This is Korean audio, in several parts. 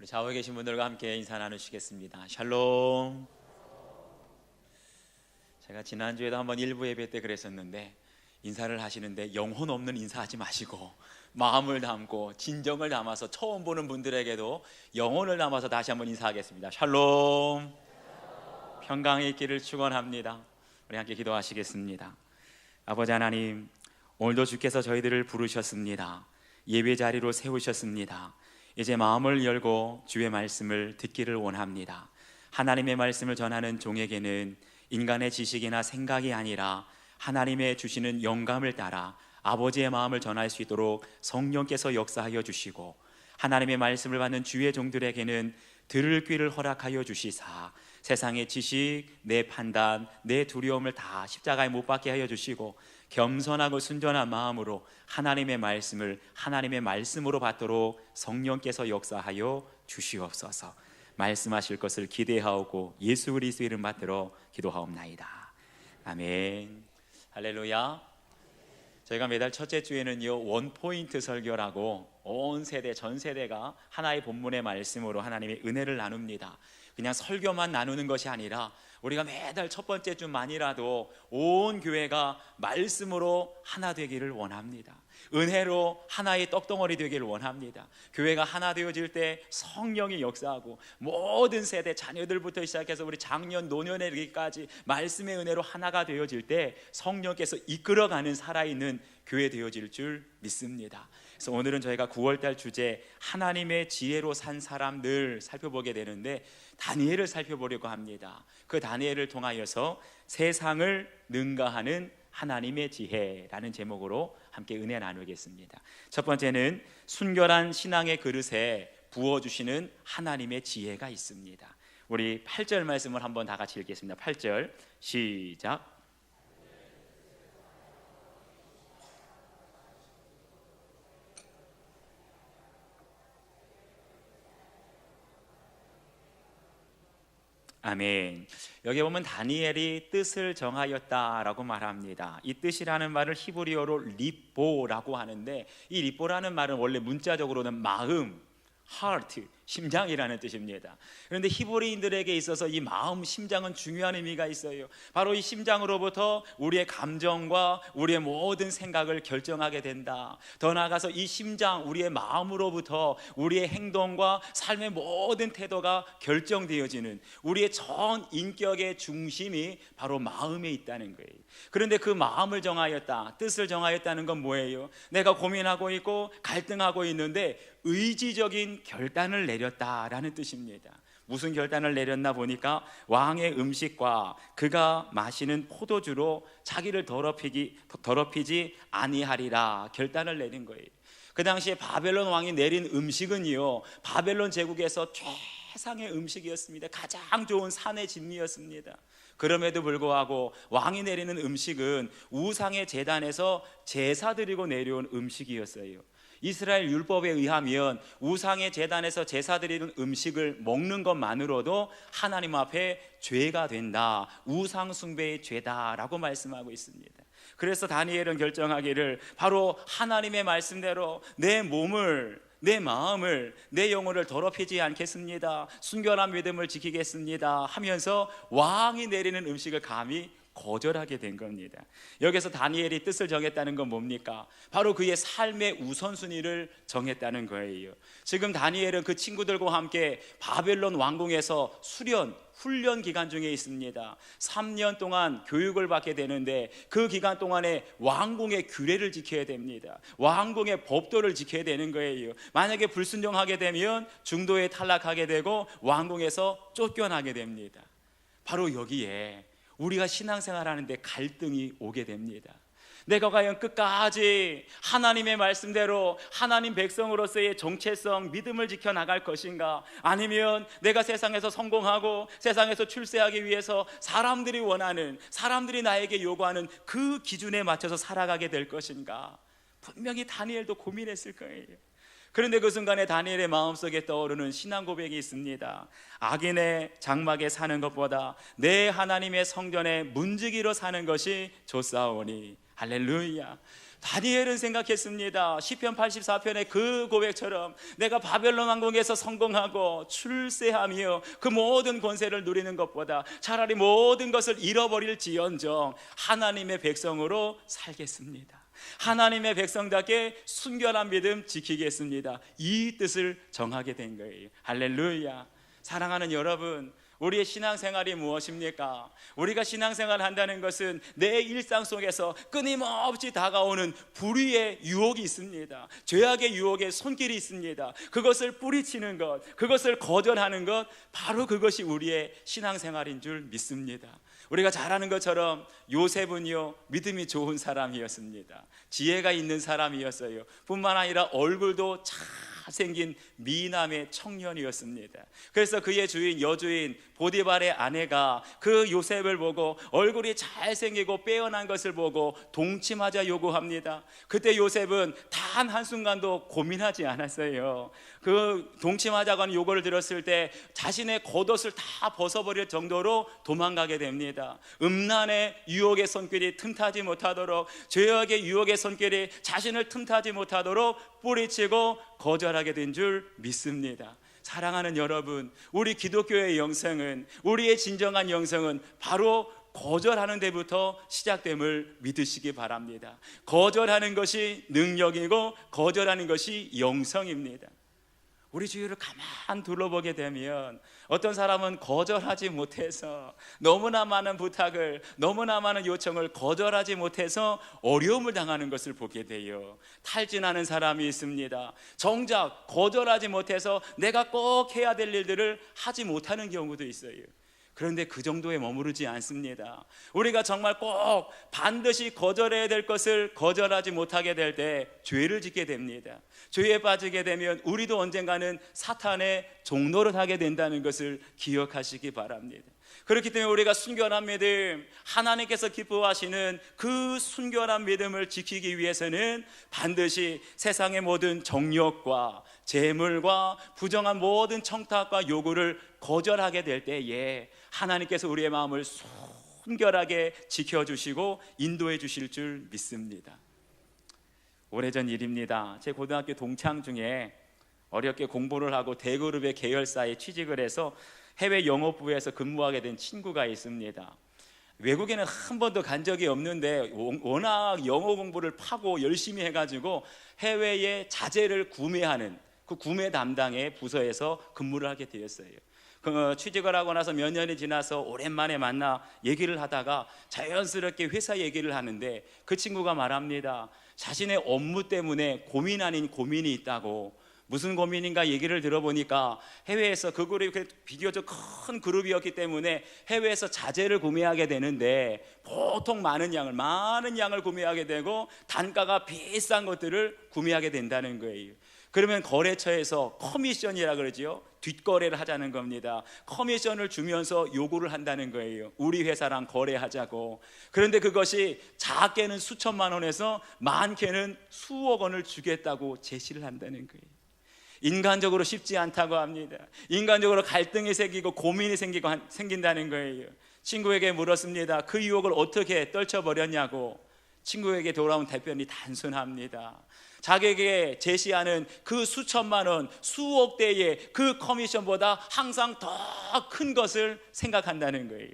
우리 좌우에 계신 분들과 함께 인사 나누시겠습니다. 샬롬. 제가 지난주에도 한번 일부 예배 때 그랬었는데, 인사를 하시는데 영혼 없는 인사하지 마시고 마음을 담고 진정을 담아서 처음 보는 분들에게도 영혼을 담아서 다시 한번 인사하겠습니다. 샬롬. 평강이 있기를 축원합니다. 우리 함께 기도하시겠습니다. 아버지 하나님, 오늘도 주께서 저희들을 부르셨습니다. 예배 자리로 세우셨습니다. 이제 마음을 열고 주의 말씀을 듣기를 원합니다. 하나님의 말씀을 전하는 종에게는 인간의 지식이나 생각이 아니라 하나님의 주시는 영감을 따라 아버지의 마음을 전할 수 있도록 성령께서 역사하여 주시고, 하나님의 말씀을 받는 주의 종들에게는 들을 귀를 허락하여 주시사 세상의 지식, 내 판단, 내 두려움을 다 십자가에 못 박게 하여 주시고, 겸손하고 순전한 마음으로 하나님의 말씀을 하나님의 말씀으로 받도록 성령께서 역사하여 주시옵소서. 말씀하실 것을 기대하오고 예수 그리스도의 이름 받들어 기도하옵나이다. 아멘. 할렐루야. 저희가 매달 첫째 주에는요, 원포인트 설교라고 온 세대, 전 세대가 하나의 본문의 말씀으로 하나님의 은혜를 나눕니다. 그냥 설교만 나누는 것이 아니라 우리가 매달 첫 번째 주만이라도 온 교회가 말씀으로 하나 되기를 원합니다. 은혜로 하나의 떡덩어리 되기를 원합니다. 교회가 하나 되어질 때 성령이 역사하고 모든 세대, 자녀들부터 시작해서 우리 장년, 노년에 이르기까지 말씀의 은혜로 하나가 되어질 때 성령께서 이끌어가는 살아있는 교회 되어질 줄 믿습니다. 그래서 오늘은 저희가 9월달 주제 하나님의 지혜로 산 사람들 살펴보게 되는데, 다니엘을 살펴보려고 합니다. 그 다니엘을 통하여서 세상을 능가하는 하나님의 지혜라는 제목으로 함께 은혜 나누겠습니다. 첫 번째는 순결한 신앙의 그릇에 부어주시는 하나님의 지혜가 있습니다. 우리 8절 말씀을 한번 다 같이 읽겠습니다. 8절 시작. 아멘. 여기 보면 다니엘이 뜻을 정하였다라고 말합니다. 이 뜻이라는 말을 히브리어로 리보라고 하는데, 이 리보라는 말은 원래 문자적으로는 마음, heart, 심장이라는 뜻입니다. 그런데 히브리인들에게 있어서 이 마음, 심장은 중요한 의미가 있어요. 바로 이 심장으로부터 우리의 감정과 우리의 모든 생각을 결정하게 된다. 더 나아가서 이 심장, 우리의 마음으로부터 우리의 행동과 삶의 모든 태도가 결정되어지는, 우리의 전 인격의 중심이 바로 마음에 있다는 거예요. 그런데 그 마음을 정하였다, 뜻을 정하였다는 건 뭐예요? 내가 고민하고 있고 갈등하고 있는데 의지적인 결단을 내렸다라는 뜻입니다. 무슨 결단을 내렸나 보니까 왕의 음식과 그가 마시는 포도주로 자기를 더럽히지 아니하리라 결단을 내린 거예요. 그 당시에 바벨론 왕이 내린 음식은요, 바벨론 제국에서 최상의 음식이었습니다. 가장 좋은 산의 진미였습니다. 그럼에도 불구하고 왕이 내리는 음식은 우상의 제단에서 제사 드리고 내려온 음식이었어요. 이스라엘 율법에 의하면 우상의 제단에서 제사 드리는 음식을 먹는 것만으로도 하나님 앞에 죄가 된다, 우상 숭배의 죄다라고 말씀하고 있습니다. 그래서 다니엘은 결정하기를 바로 하나님의 말씀대로 내 몸을, 내 마음을, 내 영혼을 더럽히지 않겠습니다, 순결한 믿음을 지키겠습니다 하면서 왕이 내리는 음식을 감히 거절하게 된 겁니다. 여기서 다니엘이 뜻을 정했다는 건 뭡니까? 바로 그의 삶의 우선순위를 정했다는 거예요. 지금 다니엘은 그 친구들과 함께 바벨론 왕궁에서 훈련 기간 중에 있습니다. 3년 동안 교육을 받게 되는데, 그 기간 동안에 왕궁의 규례를 지켜야 됩니다. 왕궁의 법도를 지켜야 되는 거예요. 만약에 불순종하게 되면 중도에 탈락하게 되고 왕궁에서 쫓겨나게 됩니다. 바로 여기에 우리가 신앙생활하는데 갈등이 오게 됩니다. 내가 과연 끝까지 하나님의 말씀대로 하나님 백성으로서의 정체성, 믿음을 지켜나갈 것인가, 아니면 내가 세상에서 성공하고 세상에서 출세하기 위해서 사람들이 원하는, 사람들이 나에게 요구하는 그 기준에 맞춰서 살아가게 될 것인가. 분명히 다니엘도 고민했을 거예요. 그런데 그 순간에 다니엘의 마음속에 떠오르는 신앙 고백이 있습니다. 악인의 장막에 사는 것보다 내 하나님의 성전에 문지기로 사는 것이 좋사오니. 할렐루야. 다니엘은 생각했습니다. 시편 84편의 그 고백처럼 내가 바벨론 왕궁에서 성공하고 출세하며 그 모든 권세를 누리는 것보다 차라리 모든 것을 잃어버릴지언정 하나님의 백성으로 살겠습니다. 하나님의 백성답게 순결한 믿음 지키겠습니다. 이 뜻을 정하게 된 거예요. 할렐루야. 사랑하는 여러분, 우리의 신앙생활이 무엇입니까? 우리가 신앙생활을 한다는 것은 내 일상 속에서 끊임없이 다가오는 불의의 유혹이 있습니다. 죄악의 유혹의 손길이 있습니다. 그것을 뿌리치는 것, 그것을 거절하는 것, 바로 그것이 우리의 신앙생활인 줄 믿습니다. 우리가 잘 아는 것처럼 요셉은요, 믿음이 좋은 사람이었습니다. 지혜가 있는 사람이었어요. 뿐만 아니라 얼굴도 잘생긴 미남의 청년이었습니다. 그래서 그의 주인, 여주인 보디발의 아내가 그 요셉을 보고 얼굴이 잘생기고 빼어난 것을 보고 동침하자 요구합니다. 그때 요셉은 단 한순간도 고민하지 않았어요. 그 동침하자고 하는 요구를 들었을 때 자신의 겉옷을 다 벗어버릴 정도로 도망가게 됩니다. 음란의 유혹의 손길이 틈타지 못하도록, 죄악의 유혹의 손길이 자신을 틈타지 못하도록 뿌리치고 거절하게 된 줄 믿습니다. 사랑하는 여러분, 우리 기독교의 영성은, 우리의 진정한 영성은 바로 거절하는 데부터 시작됨을 믿으시기 바랍니다. 거절하는 것이 능력이고 거절하는 것이 영성입니다. 우리 주위를 가만 둘러보게 되면 어떤 사람은 거절하지 못해서 너무나 많은 부탁을, 너무나 많은 요청을 거절하지 못해서 어려움을 당하는 것을 보게 돼요. 탈진하는 사람이 있습니다. 정작 거절하지 못해서 내가 꼭 해야 될 일들을 하지 못하는 경우도 있어요. 그런데 그 정도에 머무르지 않습니다. 우리가 정말 꼭 반드시 거절해야 될 것을 거절하지 못하게 될 때 죄를 짓게 됩니다. 죄에 빠지게 되면 우리도 언젠가는 사탄의 종노릇 하게 된다는 것을 기억하시기 바랍니다. 그렇기 때문에 우리가 순결한 믿음, 하나님께서 기뻐하시는 그 순결한 믿음을 지키기 위해서는 반드시 세상의 모든 정욕과 재물과 부정한 모든 청탁과 요구를 거절하게 될 때에 하나님께서 우리의 마음을 순결하게 지켜주시고 인도해 주실 줄 믿습니다. 오래전 일입니다. 제 고등학교 동창 중에 어렵게 공부를 하고 대그룹의 계열사에 취직을 해서 해외 영어부에서 근무하게 된 친구가 있습니다. 외국에는 한 번도 간 적이 없는데 워낙 영어 공부를 파고 열심히 해가지고 해외에 자재를 구매하는 그 구매 담당의 부서에서 근무를 하게 되었어요. 취직을 하고 나서 몇 년이 지나서 오랜만에 만나 얘기를 하다가 자연스럽게 회사 얘기를 하는데 그 친구가 말합니다. 자신의 업무 때문에 고민 아닌 고민이 있다고. 무슨 고민인가 얘기를 들어보니까 해외에서 그 그룹이 비교적 큰 그룹이었기 때문에 해외에서 자재를 구매하게 되는데 보통 많은 양을 구매하게 되고 단가가 비싼 것들을 구매하게 된다는 거예요. 그러면 거래처에서 커미션이라 그러죠. 뒷거래를 하자는 겁니다. 커미션을 주면서 요구를 한다는 거예요. 우리 회사랑 거래하자고. 그런데 그것이 작게는 수천만 원에서 많게는 수억 원을 주겠다고 제시를 한다는 거예요. 인간적으로 쉽지 않다고 합니다. 인간적으로 갈등이 생기고 고민이 생긴다는 거예요. 친구에게 물었습니다. 그 유혹을 어떻게 떨쳐버렸냐고. 친구에게 돌아온 답변이 단순합니다. 자기에게 제시하는 그 수천만 원, 수억 대의 그 커미션보다 항상 더 큰 것을 생각한다는 거예요.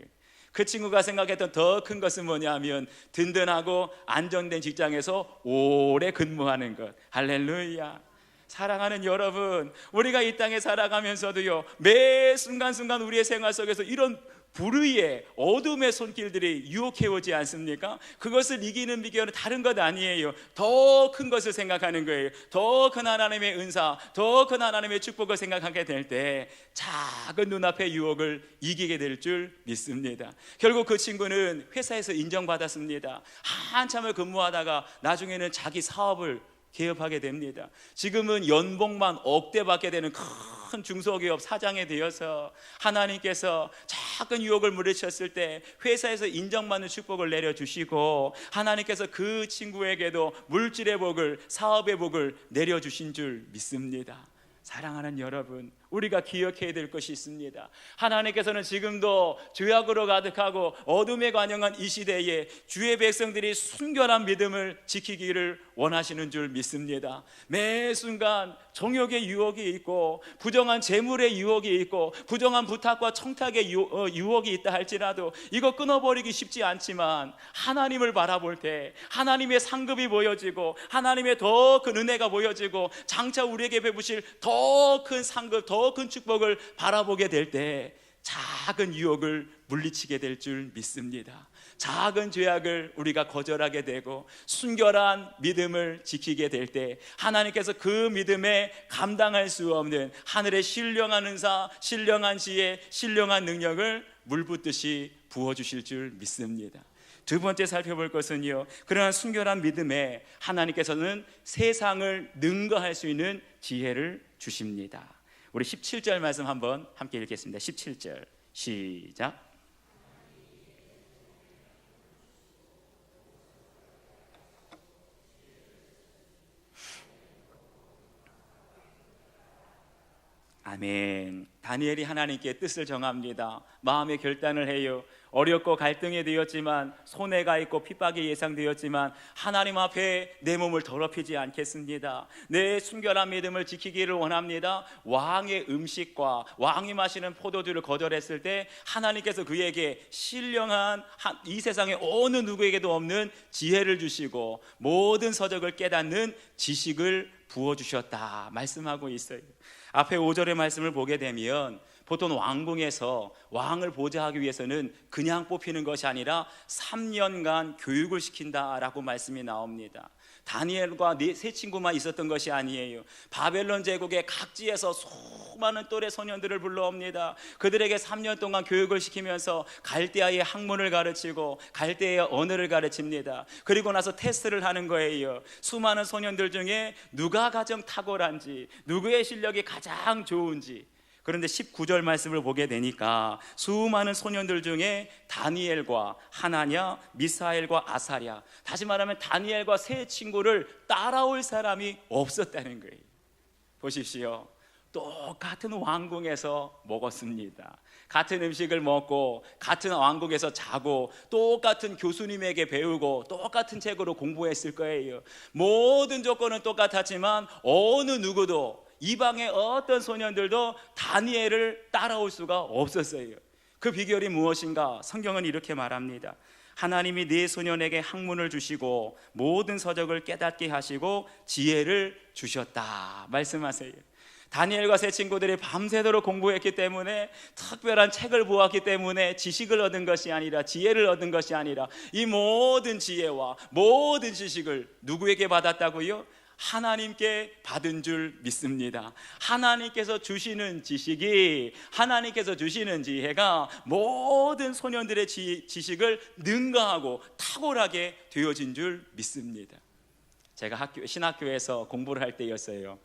그 친구가 생각했던 더 큰 것은 뭐냐면 든든하고 안정된 직장에서 오래 근무하는 것. 할렐루야. 사랑하는 여러분, 우리가 이 땅에 살아가면서도요, 매 순간순간 우리의 생활 속에서 이런 불의의 어둠의 손길들이 유혹해오지 않습니까? 그것을 이기는 비결은 다른 것 아니에요. 더 큰 것을 생각하는 거예요. 더 큰 하나님의 은사, 더 큰 하나님의 축복을 생각하게 될 때 작은 눈앞의 유혹을 이기게 될 줄 믿습니다. 결국 그 친구는 회사에서 인정받았습니다. 한참을 근무하다가 나중에는 자기 사업을 개업하게 됩니다. 지금은 연봉만 억대 받게 되는 큰 중소기업 사장이 되어서 하나님께서 작은 유혹을 물리쳤을 때 회사에서 인정받는 축복을 내려주시고 하나님께서 그 친구에게도 물질의 복을, 사업의 복을 내려주신 줄 믿습니다. 사랑하는 여러분, 우리가 기억해야 될 것이 있습니다. 하나님께서는 지금도 죄악으로 가득하고 어둠에 관영한 이 시대에 주의 백성들이 순결한 믿음을 지키기를 원하시는 줄 믿습니다. 매 순간 정욕의 유혹이 있고 부정한 재물의 유혹이 있고 부정한 부탁과 청탁의 유혹이 있다 할지라도 이거 끊어버리기 쉽지 않지만 하나님을 바라볼 때 하나님의 상급이 보여지고 하나님의 더 큰 은혜가 보여지고 장차 우리에게 베푸실 더 큰 상급, 더 큰 축복을 바라보게 될 때 작은 유혹을 물리치게 될 줄 믿습니다. 작은 죄악을 우리가 거절하게 되고 순결한 믿음을 지키게 될 때 하나님께서 그 믿음에 감당할 수 없는 하늘의 신령한 은사, 신령한 지혜, 신령한 능력을 물붓듯이 부어주실 줄 믿습니다. 두 번째 살펴볼 것은요, 그러한 순결한 믿음에 하나님께서는 세상을 능가할 수 있는 지혜를 주십니다. 우리 17절 말씀 한번 함께 읽겠습니다. 17절 시작. 아멘. 다니엘이 하나님께 뜻을 정합니다. 마음의 결단을 해요. 어렵고 갈등이 되었지만 손해가 있고 핍박이 예상되었지만 하나님 앞에 내 몸을 더럽히지 않겠습니다. 내 순결한 믿음을 지키기를 원합니다. 왕의 음식과 왕이 마시는 포도주를 거절했을 때 하나님께서 그에게 신령한 이 세상에 어느 누구에게도 없는 지혜를 주시고 모든 서적을 깨닫는 지식을 부어주셨다 말씀하고 있어요. 앞에 5절의 말씀을 보게 되면 보통 왕궁에서 왕을 보좌하기 위해서는 그냥 뽑히는 것이 아니라 3년간 교육을 시킨다라고 말씀이 나옵니다. 다니엘과 세 친구만 있었던 것이 아니에요. 바벨론 제국의 각지에서 수많은 또래 소년들을 불러옵니다. 그들에게 3년 동안 교육을 시키면서 갈대아의 학문을 가르치고 갈대아의 언어를 가르칩니다. 그리고 나서 테스트를 하는 거예요. 수많은 소년들 중에 누가 가장 탁월한지, 누구의 실력이 가장 좋은지. 그런데 19절 말씀을 보게 되니까 수많은 소년들 중에 다니엘과 하나냐, 미사엘과 아사랴, 다시 말하면 다니엘과 세 친구를 따라올 사람이 없었다는 거예요. 보십시오. 똑같은 왕궁에서 먹었습니다. 같은 음식을 먹고 같은 왕국에서 자고 똑같은 교수님에게 배우고 똑같은 책으로 공부했을 거예요. 모든 조건은 똑같았지만 어느 누구도 이방의 어떤 소년들도 다니엘을 따라올 수가 없었어요. 그 비결이 무엇인가? 성경은 이렇게 말합니다. 하나님이 네 소년에게 학문을 주시고 모든 서적을 깨닫게 하시고 지혜를 주셨다 말씀하세요. 다니엘과 세 친구들이 밤새도록 공부했기 때문에, 특별한 책을 보았기 때문에 지식을 얻은 것이 아니라, 지혜를 얻은 것이 아니라, 이 모든 지혜와 모든 지식을 누구에게 받았다고요? 하나님께 받은 줄 믿습니다. 하나님께서 주시는 지식이, 하나님께서 주시는 지혜가 모든 소년들의 지식을 능가하고 탁월하게 되어진 줄 믿습니다. 제가 신학교에서 공부를 할 때였어요.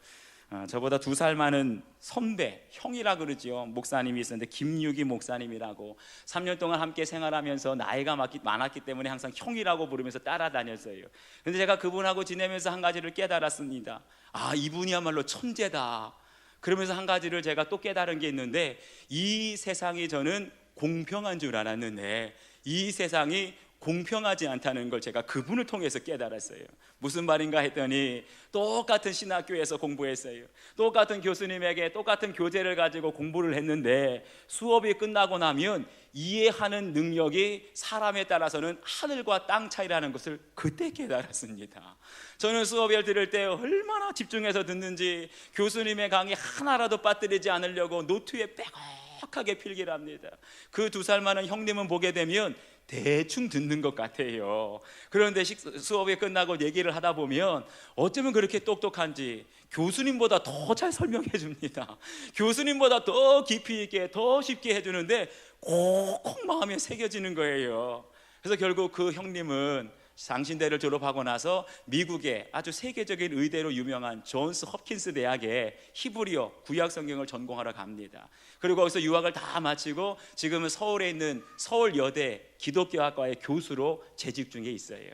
저보다 2살 많은 선배, 형이라 그러죠. 목사님이 있었는데 김유기 목사님이라고 3년 동안 함께 생활하면서 나이가 많았기 때문에 항상 형이라고 부르면서 따라다녔어요. 그런데 제가 그분하고 지내면서 한 가지를 깨달았습니다. 아, 이분이야말로 천재다. 그러면서 한 가지를 제가 또 깨달은 게 있는데, 이 세상이 저는 공평한 줄 알았는데 이 세상이 공평하지 않다는 걸 제가 그분을 통해서 깨달았어요. 무슨 말인가 했더니, 똑같은 신학교에서 공부했어요. 똑같은 교수님에게 똑같은 교재를 가지고 공부를 했는데 수업이 끝나고 나면 이해하는 능력이 사람에 따라서는 하늘과 땅 차이라는 것을 그때 깨달았습니다. 저는 수업을 들을 때 얼마나 집중해서 듣는지, 교수님의 강의 하나라도 빠뜨리지 않으려고 노트에 빼곡하게 필기를 합니다. 그 2살 많은 형님은 보게 되면 대충 듣는 것 같아요. 그런데 수업이 끝나고 얘기를 하다 보면 어쩌면 그렇게 똑똑한지 교수님보다 더 잘 설명해 줍니다. 교수님보다 더 깊이 있게, 더 쉽게 해주는데 콕콕 마음에 새겨지는 거예요. 그래서 결국 그 형님은 장신대를 졸업하고 나서 미국의 아주 세계적인 의대로 유명한 존스 홉킨스 대학에 히브리어 구약 성경을 전공하러 갑니다. 그리고 거기서 유학을 다 마치고 지금은 서울에 있는 서울여대 기독교학과의 교수로 재직 중에 있어요.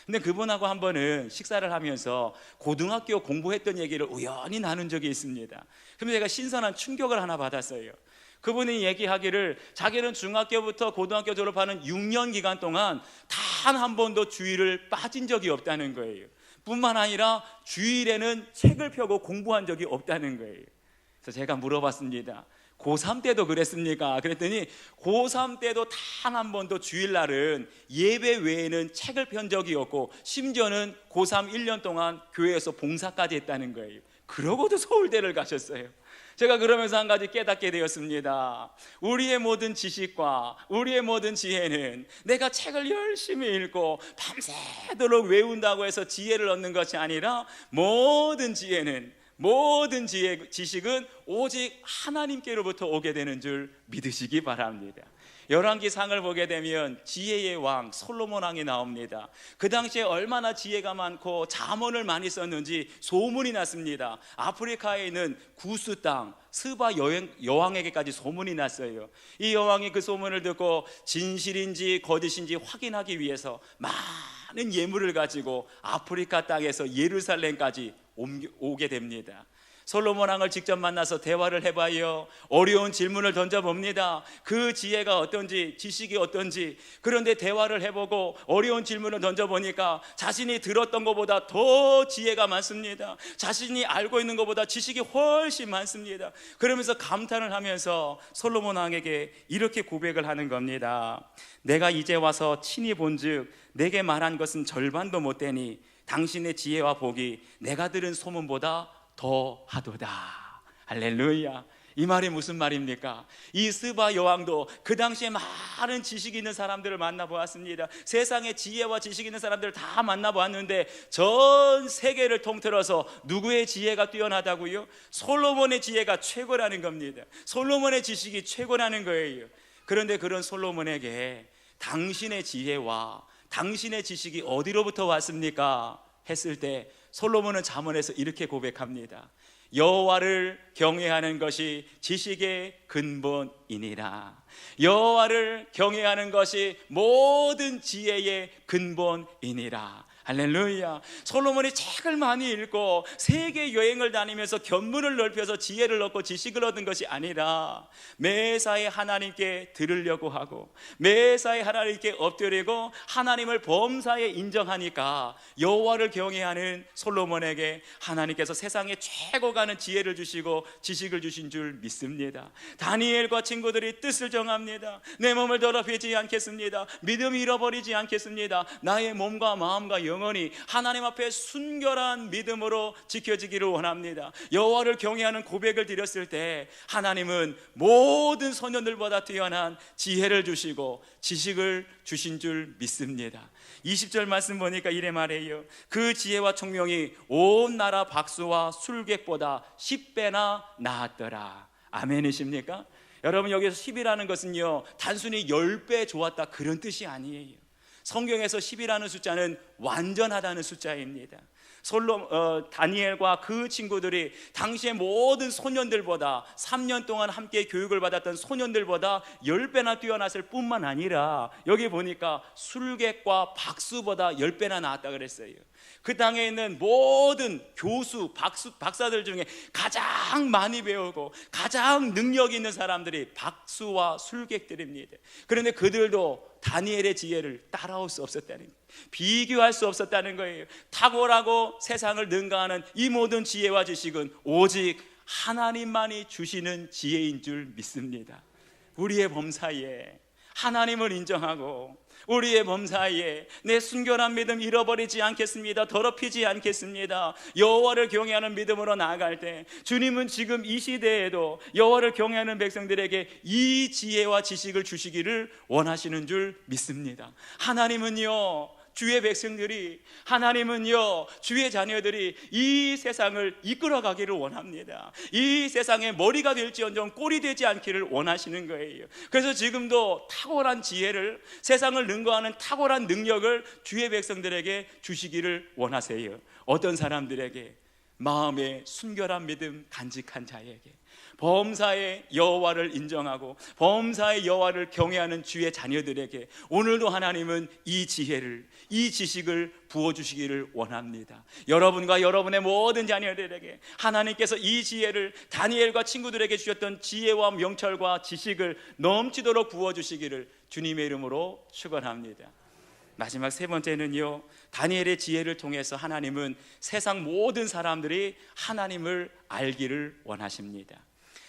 근데 그분하고 한 번은 식사를 하면서 고등학교 공부했던 얘기를 우연히 나눈 적이 있습니다. 그러면 제가 신선한 충격을 하나 받았어요. 그분이 얘기하기를 자기는 중학교부터 고등학교 졸업하는 6년 기간 동안 단 한 번도 주일을 빠진 적이 없다는 거예요. 뿐만 아니라 주일에는 책을 펴고 공부한 적이 없다는 거예요. 그래서 제가 물어봤습니다. 고3 때도 그랬습니까? 그랬더니 고3 때도 단 한 번도 주일날은 예배 외에는 책을 편 적이 없고 심지어는 고3 1년 동안 교회에서 봉사까지 했다는 거예요. 그러고도 서울대를 가셨어요. 제가 그러면서 한 가지 깨닫게 되었습니다. 우리의 모든 지식과 우리의 모든 지혜는 내가 책을 열심히 읽고 밤새도록 외운다고 해서 지혜를 얻는 것이 아니라 모든 지식은 오직 하나님께로부터 오게 되는 줄 믿으시기 바랍니다. 열왕기상을 보게 되면 지혜의 왕 솔로몬 왕이 나옵니다. 그 당시에 얼마나 지혜가 많고 잠언을 많이 썼는지 소문이 났습니다. 아프리카에 있는 구스 땅 스바 여왕에게까지 소문이 났어요. 이 여왕이 그 소문을 듣고 진실인지 거짓인지 확인하기 위해서 많은 예물을 가지고 아프리카 땅에서 예루살렘까지 오게 됩니다. 솔로몬 왕을 직접 만나서 대화를 해봐요. 어려운 질문을 던져봅니다. 그 지혜가 어떤지, 지식이 어떤지. 그런데 대화를 해보고 어려운 질문을 던져보니까 자신이 들었던 것보다 더 지혜가 많습니다. 자신이 알고 있는 것보다 지식이 훨씬 많습니다. 그러면서 감탄을 하면서 솔로몬 왕에게 이렇게 고백을 하는 겁니다. 내가 이제 와서 친히 본즉 내게 말한 것은 절반도 못 되니 당신의 지혜와 복이 내가 들은 소문보다 더 하도다. 할렐루야. 이 말이 무슨 말입니까? 이 스바 여왕도 그 당시에 많은 지식이 있는 사람들을 만나보았습니다. 세상에 지혜와 지식이 있는 사람들을 다 만나보았는데 전 세계를 통틀어서 누구의 지혜가 뛰어나다고요? 솔로몬의 지혜가 최고라는 겁니다. 솔로몬의 지식이 최고라는 거예요. 그런데 그런 솔로몬에게 당신의 지혜와 당신의 지식이 어디로부터 왔습니까? 했을 때 솔로몬은 잠언에서 이렇게 고백합니다. 여호와를 경외하는 것이 지식의 근본이니라. 여호와를 경외하는 것이 모든 지혜의 근본이니라. 할렐루야. 솔로몬이 책을 많이 읽고 세계 여행을 다니면서 견문을 넓혀서 지혜를 얻고 지식을 얻은 것이 아니라 매사에 하나님께 들으려고 하고 매사에 하나님께 엎드리고 하나님을 범사에 인정하니까 여호와를 경외하는 솔로몬에게 하나님께서 세상에 최고 가는 지혜를 주시고 지식을 주신 줄 믿습니다. 다니엘과 친구들이 뜻을 정합니다. 내 몸을 더럽히지 않겠습니다. 믿음 잃어버리지 않겠습니다. 나의 몸과 마음과 영혼이 하나님 앞에 순결한 믿음으로 지켜지기를 원합니다. 여호와를 경외하는 고백을 드렸을 때 하나님은 모든 소년들보다 뛰어난 지혜를 주시고 지식을 주신 줄 믿습니다. 20절 말씀 보니까 이래 말해요. 그 지혜와 총명이 온 나라 박수와 술객보다 10배나 나았더라. 아멘이십니까? 여러분, 여기서 10이라는 것은요 단순히 10배 좋았다 그런 뜻이 아니에요. 성경에서 10이라는 숫자는 완전하다는 숫자입니다. 다니엘과 그 친구들이 당시의 모든 소년들보다 3년 동안 함께 교육을 받았던 소년들보다 10배나 뛰어났을 뿐만 아니라 여기 보니까 술객과 박수보다 10배나 나았다 그랬어요. 그 땅에 있는 모든 교수, 박사들 중에 가장 많이 배우고 가장 능력 있는 사람들이 박수와 술객들입니다. 그런데 그들도 다니엘의 지혜를 따라올 수 없었다는 거예요. 비교할 수 없었다는 거예요. 탁월하고 세상을 능가하는 이 모든 지혜와 지식은 오직 하나님만이 주시는 지혜인 줄 믿습니다. 우리의 범사에 하나님을 인정하고 우리의 범사에 내 순결한 믿음 잃어버리지 않겠습니다. 더럽히지 않겠습니다. 여호와를 경외하는 믿음으로 나아갈 때 주님은 지금 이 시대에도 여호와를 경외하는 백성들에게 이 지혜와 지식을 주시기를 원하시는 줄 믿습니다. 하나님은요 주의 백성들이, 하나님은요 주의 자녀들이 이 세상을 이끌어가기를 원합니다. 이 세상의 머리가 될지언정 꼴이 되지 않기를 원하시는 거예요. 그래서 지금도 탁월한 지혜를, 세상을 능가하는 탁월한 능력을 주의 백성들에게 주시기를 원하세요. 어떤 사람들에게? 마음의 순결한 믿음 간직한 자에게, 범사의 여호와를 인정하고 범사의 여호와를 경외하는 주의 자녀들에게 오늘도 하나님은 이 지혜를, 이 지식을 부어주시기를 원합니다. 여러분과 여러분의 모든 자녀들에게 하나님께서 이 지혜를 다니엘과 친구들에게 주셨던 지혜와 명철과 지식을 넘치도록 부어주시기를 주님의 이름으로 축원합니다. 마지막 세 번째는요, 다니엘의 지혜를 통해서 하나님은 세상 모든 사람들이 하나님을 알기를 원하십니다.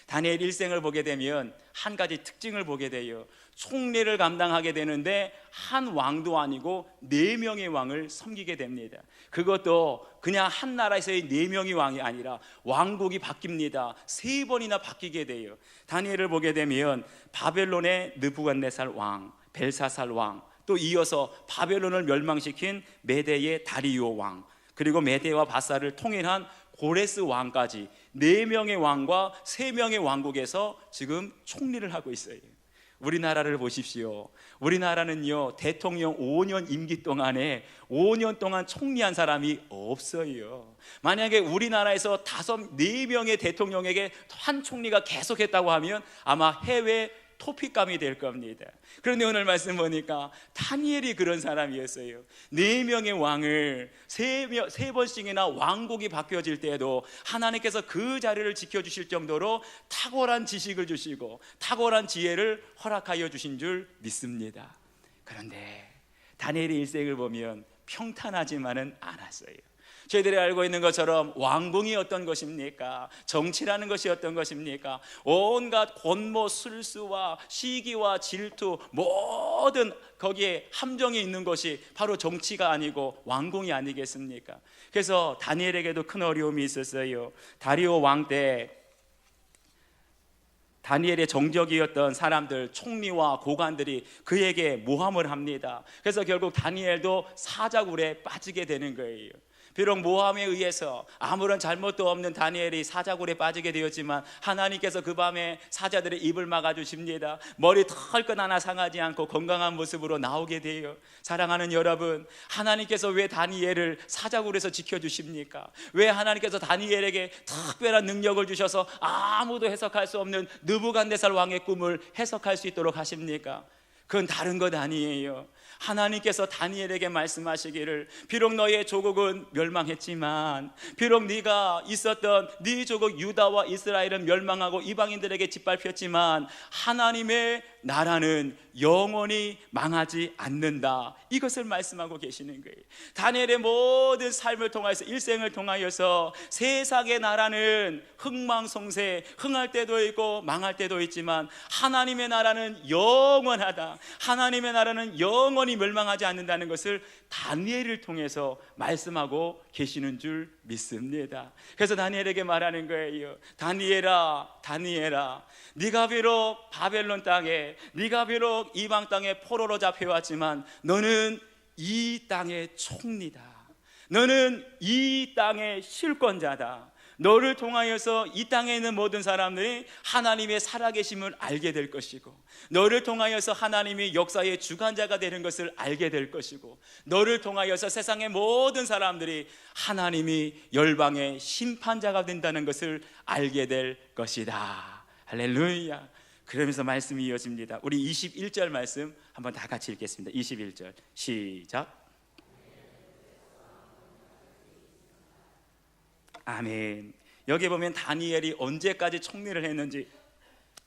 다니엘 일생을 보게 되면 한 가지 특징을 보게 돼요. 총리를 감당하게 되는데 한 왕도 아니고 4명의 왕을 섬기게 됩니다. 그것도 그냥 한 나라에서의 4명의 왕이 아니라 왕국이 바뀝니다. 3번이나 바뀌게 돼요. 다니엘을 보게 되면 바벨론의 느부갓네살 왕, 벨사살 왕, 또 이어서 바벨론을 멸망시킨 메대의 다리오 왕, 그리고 메대와 바사를 통일한 고레스 왕까지 4명의 왕과 3명의 왕국에서 지금 총리를 하고 있어요. 우리나라를 보십시오. 우리나라는요, 대통령 5년 임기 동안에 5년 동안 총리한 사람이 없어요. 만약에 우리나라에서 4명의 대통령에게 한 총리가 계속했다고 하면 아마 해외 토픽감이 될 겁니다. 그런데 오늘 말씀 보니까 다니엘이 그런 사람이었어요. 4명의 왕을 세 번씩이나 왕국이 바뀌어질 때에도 하나님께서 그 자리를 지켜주실 정도로 탁월한 지식을 주시고 탁월한 지혜를 허락하여 주신 줄 믿습니다. 그런데 다니엘의 일생을 보면 평탄하지만은 않았어요. 저희들이 알고 있는 것처럼 왕궁이 어떤 것입니까? 정치라는 것이 어떤 것입니까? 온갖 권모, 술수와 시기와 질투, 모든 거기에 함정이 있는 것이 바로 정치가 아니고 왕궁이 아니겠습니까? 그래서 다니엘에게도 큰 어려움이 있었어요. 다리오 왕 때 다니엘의 정적이었던 사람들, 총리와 고관들이 그에게 모함을 합니다. 그래서 결국 다니엘도 사자굴에 빠지게 되는 거예요. 비록 모함에 의해서 아무런 잘못도 없는 다니엘이 사자굴에 빠지게 되었지만 하나님께서 그 밤에 사자들의 입을 막아주십니다. 머리 털끝 하나 상하지 않고 건강한 모습으로 나오게 돼요. 사랑하는 여러분, 하나님께서 왜 다니엘을 사자굴에서 지켜주십니까? 왜 하나님께서 다니엘에게 특별한 능력을 주셔서 아무도 해석할 수 없는 느부갓네살 왕의 꿈을 해석할 수 있도록 하십니까? 그건 다른 것 아니에요. 하나님께서 다니엘에게 말씀하시기를 비록 너의 조국은 멸망했지만, 비록 네가 있었던 네 조국 유다와 이스라엘은 멸망하고 이방인들에게 짓밟혔지만 하나님의 나라는 영원히 망하지 않는다, 이것을 말씀하고 계시는 거예요. 다니엘의 모든 삶을 통하여서, 일생을 통하여서 세상의 나라는 흥망성쇠, 흥할 때도 있고 망할 때도 있지만 하나님의 나라는 영원하다, 하나님의 나라는 영원히 멸망하지 않는다는 것을 다니엘을 통해서 말씀하고 계시는 줄 믿습니다. 그래서 다니엘에게 말하는 거예요. 다니엘아, 다니엘아, 네가 비록 바벨론 땅에, 네가 비록 이방 땅에 포로로 잡혀왔지만 너는 이 땅의 총리다. 너는 이 땅의 실권자다. 너를 통하여서 이 땅에 있는 모든 사람들이 하나님의 살아계심을 알게 될 것이고, 너를 통하여서 하나님이 역사의 주관자가 되는 것을 알게 될 것이고, 너를 통하여서 세상의 모든 사람들이 하나님이 열방의 심판자가 된다는 것을 알게 될 것이다. 할렐루야. 그러면서 말씀이 이어집니다. 우리 21절 말씀 한번 다 같이 읽겠습니다. 21절 시작. 아멘. 여기 보면 다니엘이 언제까지 총리를 했는지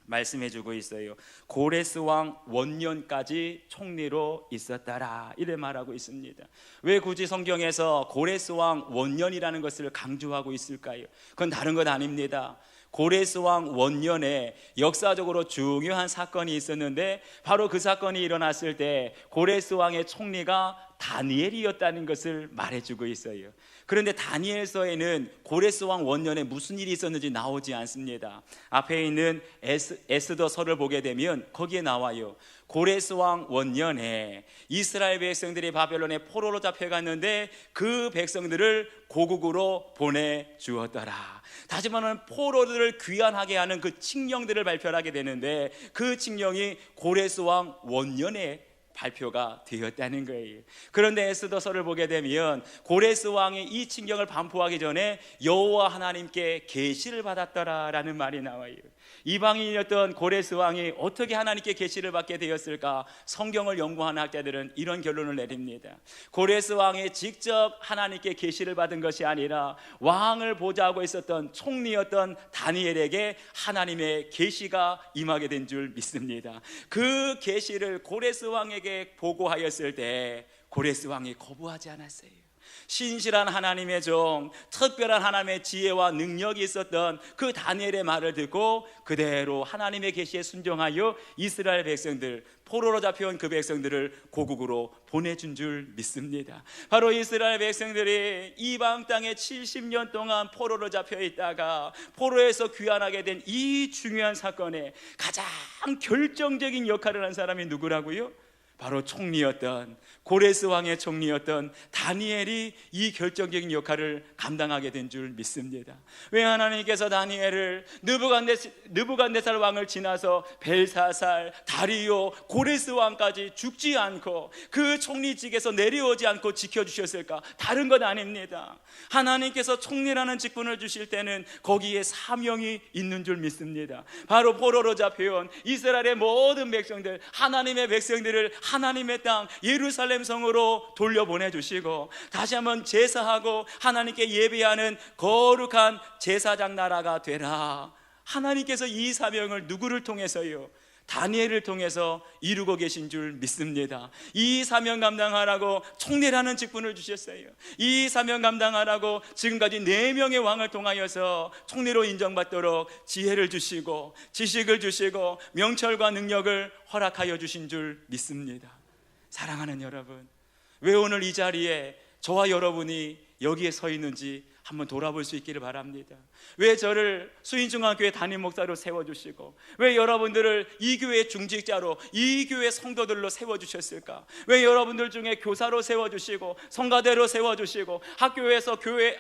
말씀해주고 있어요. 고레스 왕 원년까지 총리로 있었더라, 이래 말하고 있습니다. 왜 굳이 성경에서 고레스 왕 원년이라는 것을 강조하고 있을까요? 그건 다른 것 아닙니다. 고레스 왕 원년에 역사적으로 중요한 사건이 있었는데 바로 그 사건이 일어났을 때 고레스 왕의 총리가 다니엘이었다는 것을 말해주고 있어요. 그런데 다니엘서에는 고레스 왕 원년에 무슨 일이 있었는지 나오지 않습니다. 앞에 있는 에스더서를 보게 되면 거기에 나와요. 고레스 왕 원년에 이스라엘 백성들이 바벨론에 포로로 잡혀갔는데 그 백성들을 고국으로 보내주었더라. 다시 말하면 포로들을 귀환하게 하는 그 칙령들을 발표하게 되는데 그 칙령이 고레스 왕 원년에 발표가 되었다는 거예요. 그런데 에스더서를 보게 되면 고레스 왕이 이 칭령을 반포하기 전에 여호와 하나님께 계시를 받았더라라는 말이 나와요. 이방인이었던 고레스 왕이 어떻게 하나님께 계시를 받게 되었을까? 성경을 연구하는 학자들은 이런 결론을 내립니다. 고레스 왕이 직접 하나님께 계시를 받은 것이 아니라 왕을 보좌하고 있었던 총리였던 다니엘에게 하나님의 계시가 임하게 된 줄 믿습니다. 그 계시를 고레스 왕에게 보고하였을 때 고레스 왕이 거부하지 않았어요. 신실한 하나님의 종, 특별한 하나님의 지혜와 능력이 있었던 그 다니엘의 말을 듣고 그대로 하나님의 계시에 순종하여 이스라엘 백성들, 포로로 잡혀온 그 백성들을 고국으로 보내준 줄 믿습니다. 바로 이스라엘 백성들이 이방 땅에 70년 동안 포로로 잡혀 있다가 포로에서 귀환하게 된 이 중요한 사건에 가장 결정적인 역할을 한 사람이 누구라고요? 바로 총리였던 고레스 왕의 총리였던 다니엘이 이 결정적인 역할을 감당하게 된 줄 믿습니다. 왜 하나님께서 다니엘을 느부갓네살 왕을 지나서 벨사살, 다리오, 고레스 왕까지 죽지 않고 그 총리직에서 내려오지 않고 지켜주셨을까? 다른 것 아닙니다. 하나님께서 총리라는 직분을 주실 때는 거기에 사명이 있는 줄 믿습니다. 바로 포로로 잡혀온 이스라엘의 모든 백성들, 하나님의 백성들을 하나님의 땅 예루살렘 성으로 돌려보내주시고 다시 한번 제사하고 하나님께 예배하는 거룩한 제사장 나라가 되라. 하나님께서 이 사명을 누구를 통해서요? 다니엘을 통해서 이루고 계신 줄 믿습니다. 이 사명 감당하라고 총리라는 직분을 주셨어요. 이 사명 감당하라고 지금까지 4명의 왕을 통하여서 총리로 인정받도록 지혜를 주시고 지식을 주시고 명철과 능력을 허락하여 주신 줄 믿습니다. 사랑하는 여러분, 왜 오늘 이 자리에 저와 여러분이 여기에 서 있는지 한번 돌아볼 수 있기를 바랍니다. 왜 저를 수인중앙교회 담임 목사로 세워주시고 왜 여러분들을 이 교회 중직자로 이 교회 성도들로 세워주셨을까? 왜 여러분들 중에 교사로 세워주시고 성가대로 세워주시고 학교에서 교회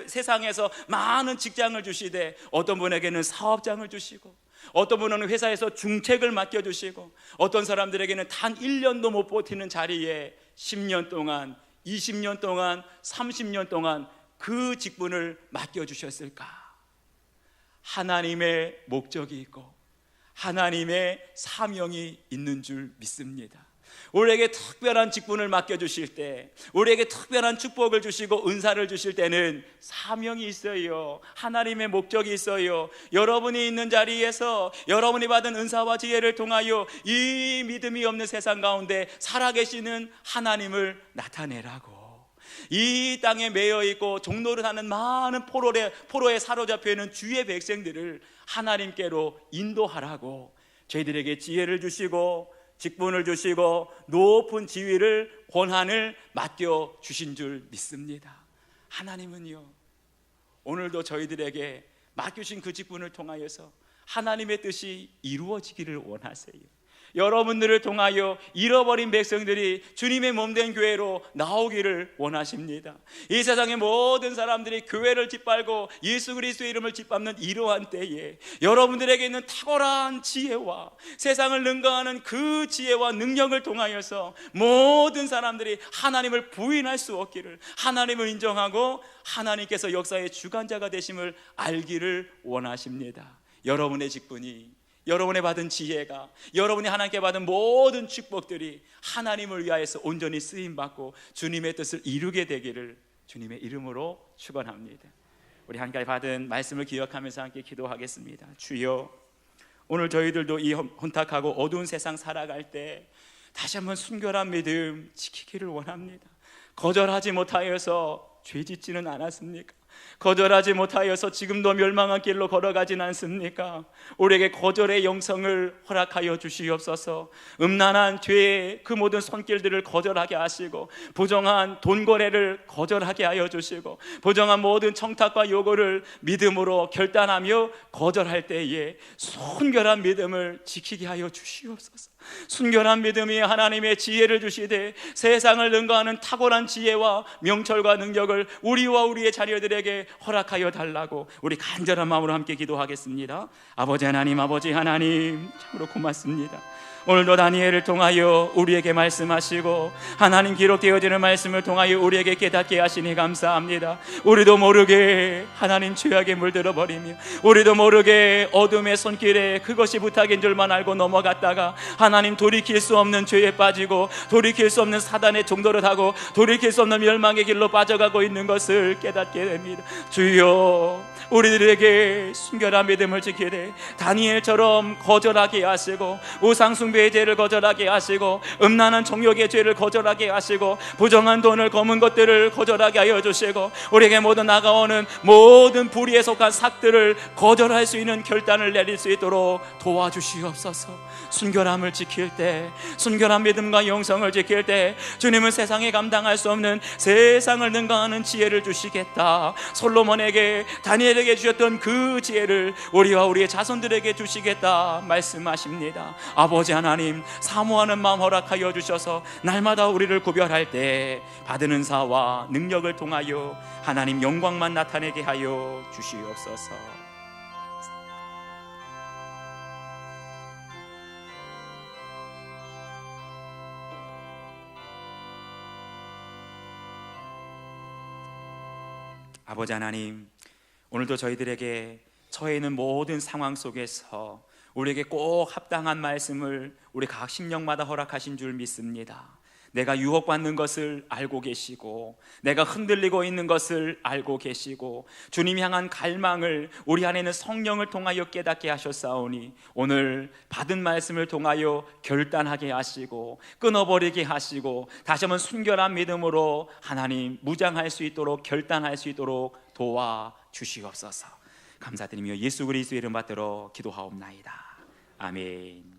세상에서 많은 직장을 주시되 어떤 분에게는 사업장을 주시고 어떤 분은 회사에서 중책을 맡겨주시고 어떤 사람들에게는 단 1년도 못 버티는 자리에 10년 동안 20년 동안 30년 동안 그 직분을 맡겨주셨을까? 하나님의 목적이 있고 하나님의 사명이 있는 줄 믿습니다. 우리에게 특별한 직분을 맡겨주실 때, 우리에게 특별한 축복을 주시고 은사를 주실 때는 사명이 있어요. 하나님의 목적이 있어요. 여러분이 있는 자리에서 여러분이 받은 은사와 지혜를 통하여 이 믿음이 없는 세상 가운데 살아계시는 하나님을 나타내라고, 이 땅에 매여있고 종노릇 하는 많은 포로에 사로잡혀 있는 주의 백성들을 하나님께로 인도하라고 저희들에게 지혜를 주시고 직분을 주시고 높은 지위를 권한을 맡겨주신 줄 믿습니다. 하나님은요, 오늘도 저희들에게 맡겨주신 그 직분을 통하여서 하나님의 뜻이 이루어지기를 원하세요. 여러분들을 통하여 잃어버린 백성들이 주님의 몸된 교회로 나오기를 원하십니다. 이 세상의 모든 사람들이 교회를 짓밟고 예수 그리스도의 이름을 짓밟는 이러한 때에 여러분들에게 있는 탁월한 지혜와 세상을 능가하는 그 지혜와 능력을 통하여서 모든 사람들이 하나님을 부인할 수 없기를, 하나님을 인정하고 하나님께서 역사의 주관자가 되심을 알기를 원하십니다. 여러분의 직분이, 여러분이 받은 지혜가, 여러분이 하나님께 받은 모든 축복들이 하나님을 위하여서 온전히 쓰임받고 주님의 뜻을 이루게 되기를 주님의 이름으로 축원합니다. 우리 함께 받은 말씀을 기억하면서 함께 기도하겠습니다. 주여, 오늘 저희들도 이 혼탁하고 어두운 세상 살아갈 때 다시 한번 순결한 믿음 지키기를 원합니다. 거절하지 못하여서 죄 짓지는 않았습니까? 거절하지 못하여서 지금도 멸망한 길로 걸어가진 않습니까? 우리에게 거절의 영성을 허락하여 주시옵소서. 음란한 죄의 그 모든 손길들을 거절하게 하시고 부정한 돈 거래를 거절하게 하여 주시고 부정한 모든 청탁과 요구를 믿음으로 결단하며 거절할 때에 순결한 믿음을 지키게 하여 주시옵소서. 순결한 믿음이 하나님의 지혜를 주시되 세상을 능가하는 탁월한 지혜와 명철과 능력을 우리와 우리의 자녀들에게 허락하여 달라고 우리 간절한 마음으로 함께 기도하겠습니다. 아버지 하나님, 아버지 하나님, 참으로 고맙습니다. 오늘도 다니엘을 통하여 우리에게 말씀하시고 하나님 기록되어지는 말씀을 통하여 우리에게 깨닫게 하시니 감사합니다. 우리도 모르게 하나님 죄악에 물들어 버리며 우리도 모르게 어둠의 손길에 그것이 부탁인 줄만 알고 넘어갔다가 하나님 돌이킬 수 없는 죄에 빠지고 돌이킬 수 없는 사단의 종도를 하고 돌이킬 수 없는 멸망의 길로 빠져가고 있는 것을 깨닫게 됩니다. 주여, 우리들에게 순결한 믿음을 지키되 다니엘처럼 거절하게 하시고 우상 숭배의 죄를 거절하게 하시고 음란한 정욕의 죄를 거절하게 하시고 부정한 돈을 검은 것들을 거절하게 하여 주시고 우리에게 모두 나가오는 모든 불의에 속한 삭들을 거절할 수 있는 결단을 내릴 수 있도록 도와주시옵소서. 순결함을 지킬 때, 순결한 믿음과 영성을 지킬 때 주님은 세상에 감당할 수 없는 세상을 능가하는 지혜를 주시겠다. 솔로몬에게 다니엘에게 주셨던 그 지혜를 우리와 우리의 자손들에게 주시겠다 말씀하십니다. 아버지 하나님, 사모하는 마음 허락하여 주셔서 날마다 우리를 구별할 때 받은 은사와 능력을 통하여 하나님 영광만 나타내게 하여 주시옵소서. 아버지 하나님, 오늘도 저희들에게 처해 있는 모든 상황 속에서 우리에게 꼭 합당한 말씀을 우리 각 심령마다 허락하신 줄 믿습니다. 내가 유혹받는 것을 알고 계시고 내가 흔들리고 있는 것을 알고 계시고 주님 향한 갈망을 우리 안에 있는 성령을 통하여 깨닫게 하셨사오니 오늘 받은 말씀을 통하여 결단하게 하시고 끊어버리게 하시고 다시 한번 순결한 믿음으로 하나님 무장할 수 있도록 결단할 수 있도록 도와주시옵소서. 감사드리며 예수 그리스도의 이름 받들어 기도하옵나이다. 아멘.